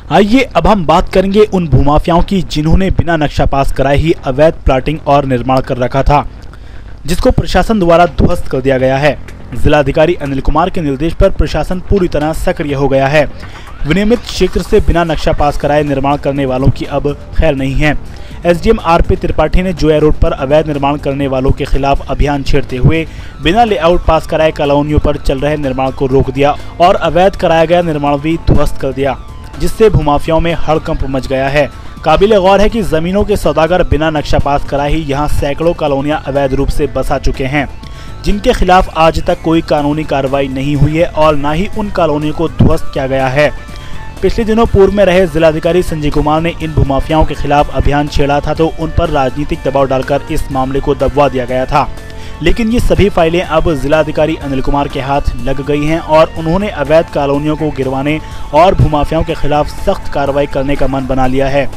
आइए अब हम बात करेंगे उन भूमाफियाओं की जिन्होंने बिना नक्शा पास कराए ही अवैध प्लाटिंग और निर्माण कर रखा था, जिसको प्रशासन द्वारा ध्वस्त कर दिया गया है। जिलाधिकारी अनिल कुमार के निर्देश पर प्रशासन पूरी तरह सक्रिय हो गया है। विनियमित क्षेत्र से बिना नक्शा पास कराए निर्माण करने वालों की अब खैर नहीं है। एसडीएम आरपी त्रिपाठी ने जोया रोड पर अवैध निर्माण करने वालों के खिलाफ अभियान छेड़ते हुए बिना लेआउट पास कराए कॉलोनियों पर चल रहे निर्माण को रोक दिया और अवैध कराया गया निर्माण भी ध्वस्त कर दिया, जिससे भूमाफियाओं में हड़कंप मच गया है। काबिल गौर है कि जमीनों के सौदागर बिना नक्शा पास कराए ही यहाँ सैकड़ों कॉलोनियां अवैध रूप से बसा चुके हैं, जिनके खिलाफ आज तक कोई कानूनी कार्रवाई नहीं हुई है और न ही उन कॉलोनियों को ध्वस्त किया गया है। पिछले दिनों पूर्व में रहे जिलाधिकारी संजय कुमार ने इन भूमाफियाओं के खिलाफ अभियान छेड़ा था, तो उन पर राजनीतिक दबाव डालकर इस मामले को दबवा दिया गया था। लेकिन ये सभी फाइलें अब जिलाधिकारी अनिल कुमार के हाथ लग गई हैं और उन्होंने अवैध कॉलोनियों को गिरवाने और भूमाफियाओं के खिलाफ सख्त कार्रवाई करने का मन बना लिया है,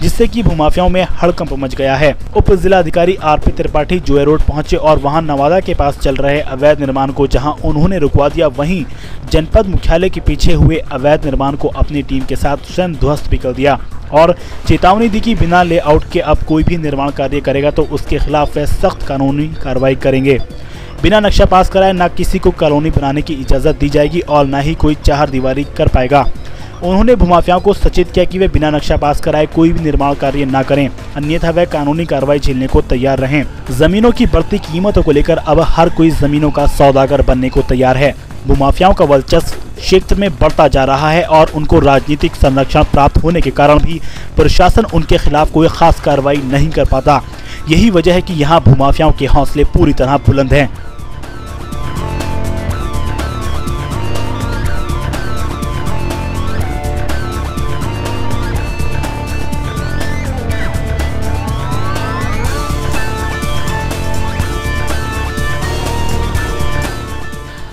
जिससे कि भूमाफियाओं में हड़कंप मच गया है। उप जिलाधिकारी आरपी त्रिपाठी जोया रोड पहुंचे और वहां नवादा के पास चल रहे अवैध निर्माण को जहां उन्होंने रुकवा दिया, वहीं जनपद मुख्यालय के पीछे हुए अवैध निर्माण को अपनी टीम के साथ स्वयं ध्वस्त भी कर दिया और चेतावनी दी कि बिना लेआउट के अब कोई भी निर्माण कार्य करेगा तो उसके खिलाफ वे सख्त कानूनी कार्रवाई करेंगे। बिना नक्शा पास कराए न किसी को कॉलोनी बनाने की इजाजत दी जाएगी और न ही कोई चार दीवारी कर पाएगा। उन्होंने भूमाफियाओं को सचेत किया कि वे बिना नक्शा पास कराए कोई भी निर्माण कार्य न करें, अन्यथा वे कानूनी कार्रवाई झेलने को तैयार रहें। जमीनों की बढ़ती कीमतों को लेकर अब हर कोई जमीनों का सौदागर बनने को तैयार है। भूमाफियाओं का वर्चस्व क्षेत्र में बढ़ता जा रहा है और उनको राजनीतिक संरक्षण प्राप्त होने के कारण भी प्रशासन उनके खिलाफ कोई खास कार्रवाई नहीं कर पाता। यही वजह है कि यहाँ भूमाफियाओं के हौसले पूरी तरह बुलंद हैं।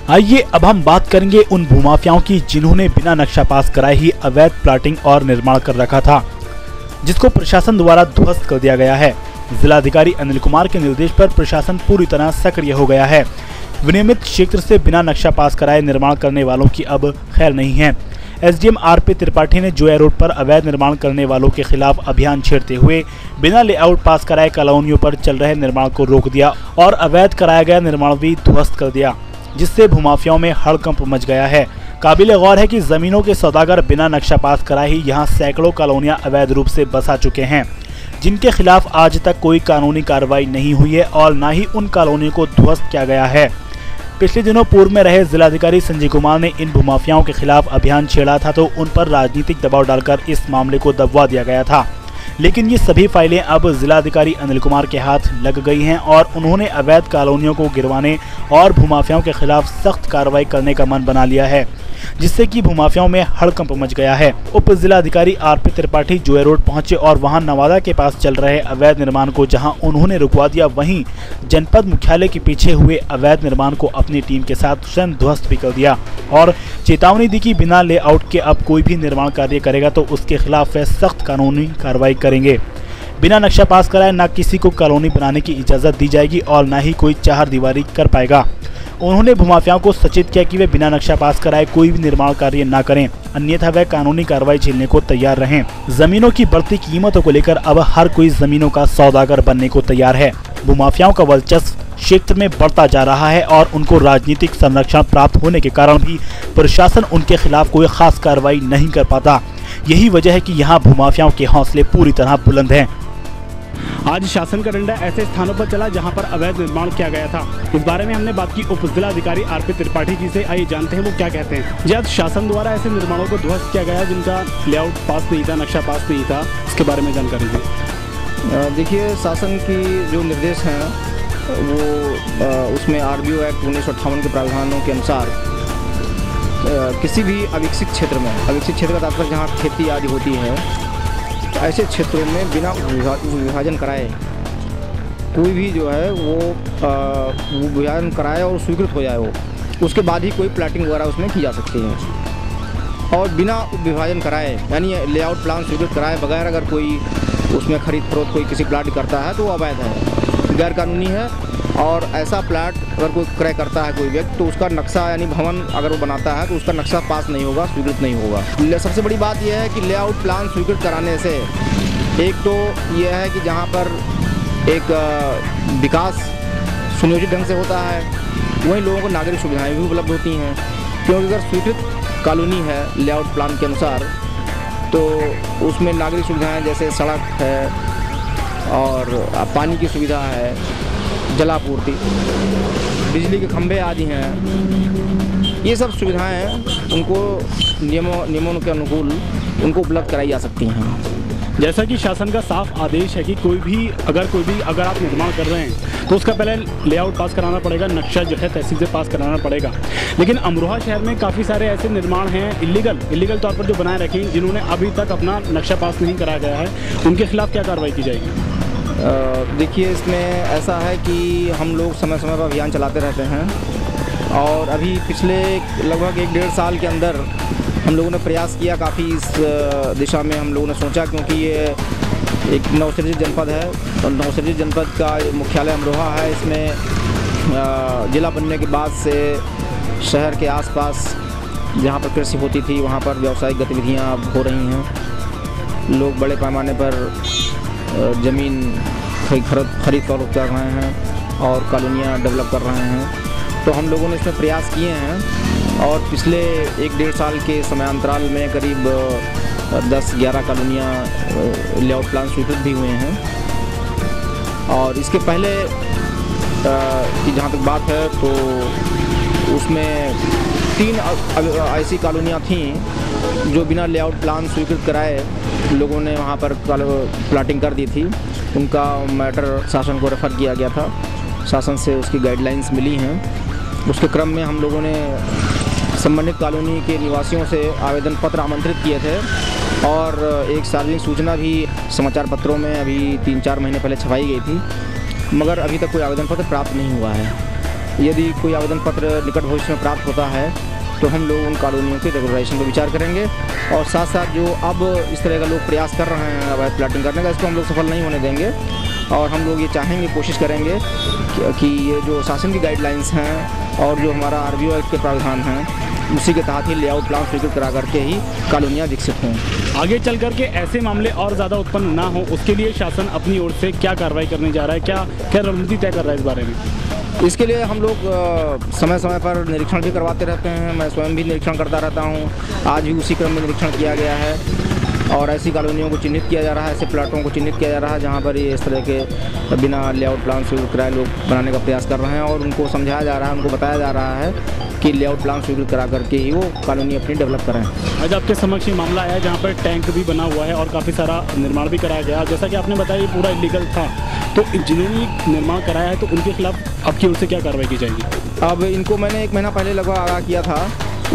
आइए अब हम बात करेंगे उन भूमाफियाओं की जिन्होंने बिना नक्शा पास कराए ही अवैध प्लाटिंग और निर्माण कर रखा था, जिसको प्रशासन द्वारा ध्वस्त कर दिया गया है। जिलाधिकारी अनिल कुमार के निर्देश पर प्रशासन पूरी तरह सक्रिय हो गया है। विनियमित क्षेत्र से बिना नक्शा पास कराए निर्माण करने वालों की अब खैर नहीं है। एसडीएम आरपी त्रिपाठी ने जोया रोड पर अवैध निर्माण करने वालों के खिलाफ अभियान छेड़ते हुए बिना लेआउट पास कराए कॉलोनियों पर चल रहे निर्माण को रोक दिया और अवैध कराया गया निर्माण भी ध्वस्त कर दिया, जिससे भूमाफियाओं में हड़कंप मच गया है। काबिल गौर है कि जमीनों के सौदागर बिना नक्शा पास कराए ही यहाँ सैकड़ों कॉलोनियां अवैध रूप से बसा चुके हैं, जिनके खिलाफ आज तक कोई कानूनी कार्रवाई नहीं हुई है और न ही उन कॉलोनियों को ध्वस्त किया गया है। पिछले दिनों पूर्व में रहे जिलाधिकारी संजय कुमार ने इन भूमाफियाओं के खिलाफ अभियान छेड़ा था, तो उन पर राजनीतिक दबाव डालकर इस मामले को दबवा दिया गया था। लेकिन ये सभी फाइलें अब जिलाधिकारी अनिल कुमार के हाथ लग गई हैं और उन्होंने अवैध कॉलोनियों को गिरवाने और भूमाफियाओं के खिलाफ सख्त कार्रवाई करने का मन बना लिया है, जिससे कि भूमाफियाओं में हड़कंप मच गया है। उप जिलाधिकारी आरपी त्रिपाठी जोया रोड पहुंचे और वहां नवादा के पास चल रहे अवैध निर्माण को जहां उन्होंने रुकवा दिया, वहीं जनपद मुख्यालय के पीछे हुए अवैध निर्माण को अपनी टीम के साथ स्वयं ध्वस्त भी कर दिया और चेतावनी दी कि बिना लेआउट के अब कोई भी निर्माण कार्य करेगा तो उसके खिलाफ वे सख्त कानूनी कार्रवाई करेंगे। बिना नक्शा पास कराए न किसी को कॉलोनी बनाने की इजाजत दी जाएगी और न ही कोई चार दीवारी कर पाएगा। उन्होंने भूमाफियाओं को सचेत किया कि वे बिना नक्शा पास कराए कोई भी निर्माण कार्य न करें, अन्यथा वे कानूनी कार्रवाई झेलने को तैयार रहें। जमीनों की बढ़ती कीमतों को लेकर अब हर कोई जमीनों का सौदागर बनने को तैयार है। भूमाफियाओं का वर्चस्व क्षेत्र में बढ़ता जा रहा है और उनको राजनीतिक संरक्षण प्राप्त होने के कारण भी प्रशासन उनके खिलाफ कोई खास कार्रवाई नहीं कर पाता। यही वजह है कि यहाँ भूमाफियाओं के हौसले पूरी तरह बुलंद हैं। आज शासन का डंडा ऐसे स्थानों पर चला जहां पर अवैध निर्माण किया गया था। इस बारे में हमने बात की उप जिलाधिकारी आरपी त्रिपाठी जी से। आइए जानते हैं वो क्या कहते हैं। जी, आज शासन द्वारा ऐसे निर्माणों को ध्वस्त किया गया जिनका लेआउट पास नहीं था, नक्शा पास नहीं था, इसके बारे में जानकारी दी। देखिए, शासन की जो निर्देश हैं वो उसमें आरबीओ एक्ट 1958 के प्रावधानों के अनुसार किसी भी अविकसित क्षेत्र में, अविकसित क्षेत्र का तात्पर्य जहाँ खेती आदि होती है, ऐसे क्षेत्रों में बिना विभाजन कराए कोई भी जो है वो विभाजन कराए और स्वीकृत हो जाए वो, उसके बाद ही कोई प्लाटिंग वगैरह उसमें की जा सकती है। और बिना विभाजन कराए यानी लेआउट प्लान स्वीकृत कराए बगैर अगर कोई उसमें खरीद फरोख्त कोई किसी प्लाट करता है तो वो अवैध है, गैर कानूनी है और ऐसा प्लाट अगर कोई क्रय करता है कोई व्यक्ति तो उसका नक्शा यानी भवन अगर वो बनाता है तो उसका नक्शा पास नहीं होगा, स्वीकृत नहीं होगा। सबसे बड़ी बात यह है कि लेआउट प्लान स्वीकृत कराने से एक तो यह है कि जहाँ पर एक विकास सुनियोजित ढंग से होता है वहीं लोगों को नागरिक सुविधाएं भी उपलब्ध होती हैं, क्योंकि अगर स्वीकृत कॉलोनी है लेआउट प्लान के अनुसार तो उसमें नागरिक सुविधाएं जैसे सड़क है और पानी की सुविधा है, जलापूर्ति, बिजली के खंभे आदि हैं, ये सब सुविधाएं उनको नियमों के अनुकूल उनको उपलब्ध कराई जा सकती हैं। जैसा कि शासन का साफ आदेश है कि कोई भी अगर आप निर्माण कर रहे हैं तो उसका पहले लेआउट पास कराना पड़ेगा, नक्शा जो है तहसील से पास कराना पड़ेगा। लेकिन अमरोहा शहर में काफ़ी सारे ऐसे निर्माण हैं इलीगल तौर पर जो बनाए रखे हैं, जिन्होंने अभी तक अपना नक्शा पास नहीं कराया गया है, उनके खिलाफ क्या कार्रवाई की जाएगी? देखिए, इसमें ऐसा है कि हम लोग समय समय पर अभियान चलाते रहते हैं और अभी पिछले लगभग 1-1.5 साल के अंदर हम लोगों ने प्रयास किया काफ़ी इस दिशा में। हम लोगों ने सोचा, क्योंकि ये एक नवसृजित जनपद है और नवसृजित जनपद का मुख्यालय अमरोहा है। इसमें ज़िला बनने के बाद से शहर के आसपास जहाँ पर कृषि होती थी वहाँ पर व्यावसायिक गतिविधियाँ अब हो रही हैं। लोग बड़े पैमाने पर ज़मीन खरीद फरोख्त कर रहे हैं और कॉलोनियाँ डेवलप कर रहे हैं। तो हम लोगों ने इसमें प्रयास किए हैं और पिछले 1-1.5 साल के समयांतराल में करीब 10-11 कॉलोनियाँ लेआउट प्लान स्वीकृत भी हुए हैं। और इसके पहले की जहाँ तक बात है तो उसमें 3 ऐसी कॉलोनियाँ थीं जो बिना लेआउट प्लान स्वीकृत कराए लोगों ने वहाँ पर प्लाटिंग कर दी थी। उनका मैटर शासन को रेफ़र किया गया था, शासन से उसकी गाइडलाइंस मिली हैं। उसके क्रम में हम लोगों ने संबंधित कॉलोनी के निवासियों से आवेदन पत्र आमंत्रित किए थे और एक सार्वजनिक सूचना भी समाचार पत्रों में अभी 3-4 महीने पहले छपाई गई थी, मगर अभी तक कोई आवेदन पत्र प्राप्त नहीं हुआ है। यदि कोई आवेदन पत्र निकट भविष्य में प्राप्त होता है तो हम लोग उन कॉलोनियों के रेगुलराइजेशन पर विचार करेंगे और साथ साथ जो अब इस तरह का लोग प्रयास कर रहे हैं अवैध प्लाटिंग करने का, इसको हम लोग सफल नहीं होने देंगे। और हम लोग ये चाहेंगे, कोशिश करेंगे कि ये जो शासन की गाइडलाइंस हैं और जो हमारा आरबीओ एक्ट के प्रावधान हैं उसी के तहत ही लेआउट प्लान स्वीकृत करा करके ही कॉलोनियाँ विकसित हों। आगे चल करके ऐसे मामले और ज़्यादा उत्पन्न ना हो, उसके लिए शासन अपनी ओर से क्या कार्रवाई करने जा रहा है, क्या रणनीति तय कर रहा है इस बारे में? इसके लिए हम लोग समय समय पर निरीक्षण भी करवाते रहते हैं। मैं स्वयं भी निरीक्षण करता रहता हूँ। आज भी उसी क्रम में निरीक्षण किया गया है और ऐसी कॉलोनियों को चिन्हित किया जा रहा है, ऐसे प्लाटों को चिन्हित किया जा रहा है जहाँ पर ये इस तरह के बिना लेआउट प्लान स्वीकृत कराए लोग बनाने का प्रयास कर रहे हैं और उनको समझाया जा रहा है, उनको बताया जा रहा है कि लेआउट प्लान स्वीकृत करा करके ही वो कॉलोनी अपनी डेवलप करें। आज आपके समक्ष ये मामला आया जहाँ पर टैंक भी बना हुआ है और काफ़ी सारा निर्माण भी कराया गया। जैसा कि आपने बताया ये पूरा इलीगल था, तो जिन्होंने निर्माण कराया है तो उनके खिलाफ आपकी ओर से क्या कार्रवाई की जाएगी? अब इनको मैंने 1 महीना पहले लगभग आगाह किया था,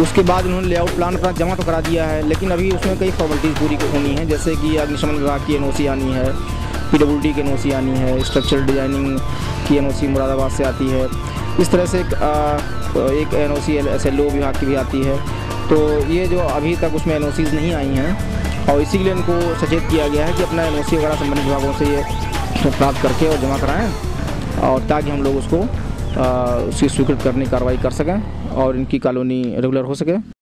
उसके बाद उन्होंने लेआउट प्लान अपना जमा तो करा दिया है, लेकिन अभी उसमें कई फॉर्मेलिटीज़ पूरी होनी है, जैसे कि अग्निशमन विभाग की एनओसी आनी है, पीडब्ल्यूडी की एनओसी आनी है, स्ट्रक्चरल डिजाइनिंग की एनओसी मुरादाबाद से आती है, इस तरह से एक एनओसी एसएलओ विभाग की भी आती है। तो ये जो अभी तक उसमें एनओसीज़ नहीं आई हैं और इसी के लिए इनको सचेत किया गया है कि अपना एनओसी वगैरह संबंधित विभागों से ये प्राप्त करके और जमा कराएँ और ताकि हम लोग उसको उसकी स्वीकृत करने की कार्रवाई कर सकें और इनकी कॉलोनी रेगुलर हो सके।